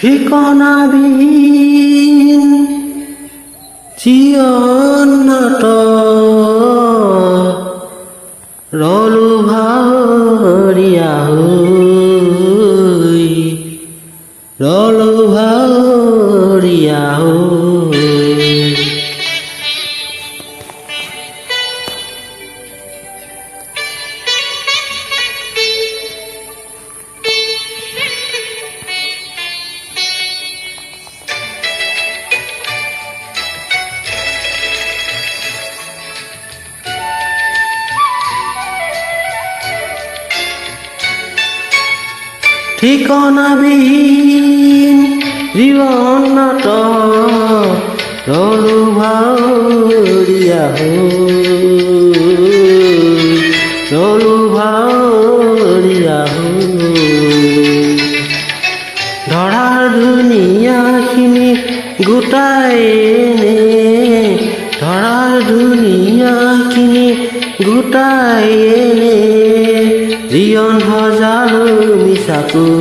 ঠিকনাবিহীন জীৱন ৰলো ভাৱৰীয়া হৈ, ৰলো ভাৱৰীয়া হৈ। ঠিকনাবিহীন জীৱন ৰলো ভাৱৰীয়া হৈ, ৰলো ভাৱৰীয়া হৈ। ধৰাৰ দুনিয়াখিনি গোটাই এনে, ধৰাৰ দুনিয়াখিনি গোটাই এনে জীৱন সজালো মিছাকৈ,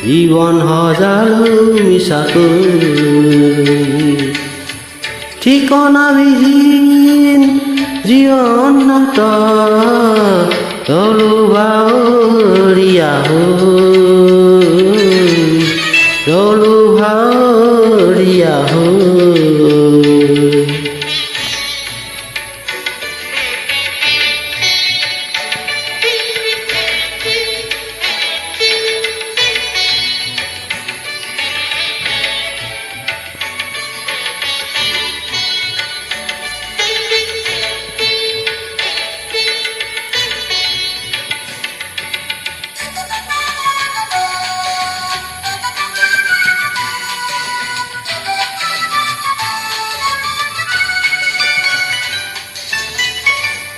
জীৱন সজালো মিছাকৈ। ঠিকনাবিহীন জীৱন ৰলো ভাৱৰীয়া হৈ, ৰলো ভাৱৰীয়া হৈ।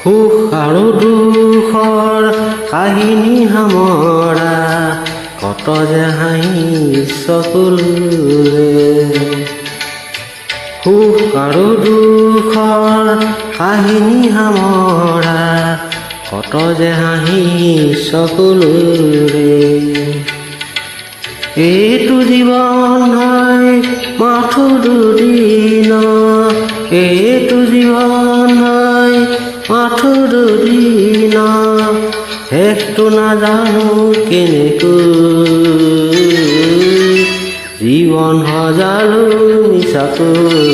সুখ আৰু দুখৰ কাহিনী সামৰা কত যে হাঁহি চকুলোৰে, সুখ আৰু দুখৰ কাহিনী সামৰা কত যে হাঁহি চকুলোৰে। এইটো জীৱন হয় মাথো দুদিন, এইটো জীৱন হয় মাথো দুদিন, শেষটো নাজানো কেনেকৈ জীৱন সজালো মিছাকৈ।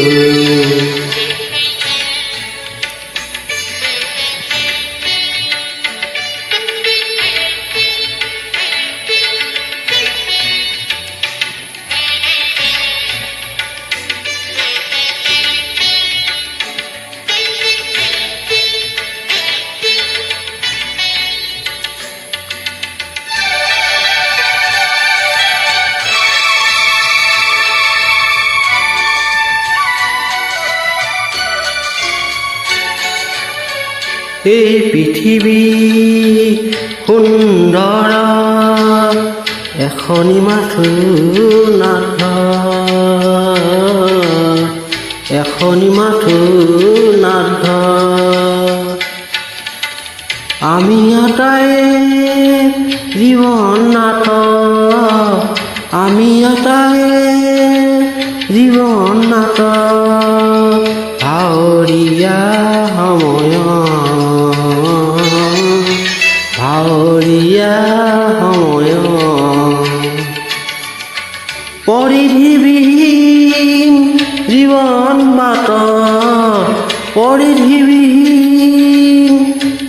এই পৃথিৱী সুন্দৰ এখনি মাথো নাথ, এখনি মাথো নাথ। আমি এটাই জীৱন নাথ, আমি এটাই জীৱন নাথ। ভাৱৰীয়া সময়, ভাৱৰীয়া সময়। পৰিধিবিহীন জীৱন বাট, পৰিধিবিহীন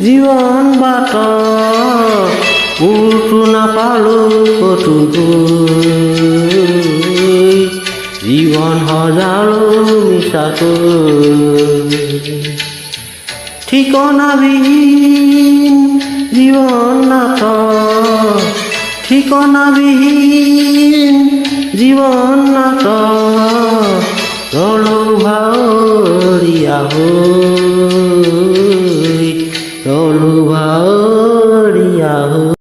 জীৱন বাট। উৰটো নাপালো কতো গৈ, জীৱন সজালো মিছাকৈ। ঠিকনাবিহীন জীৱন নাথ, ঠিকনাবিহীন জীৱন নাথ ৰলো ভাৱৰীয়া হৈ, ৰলো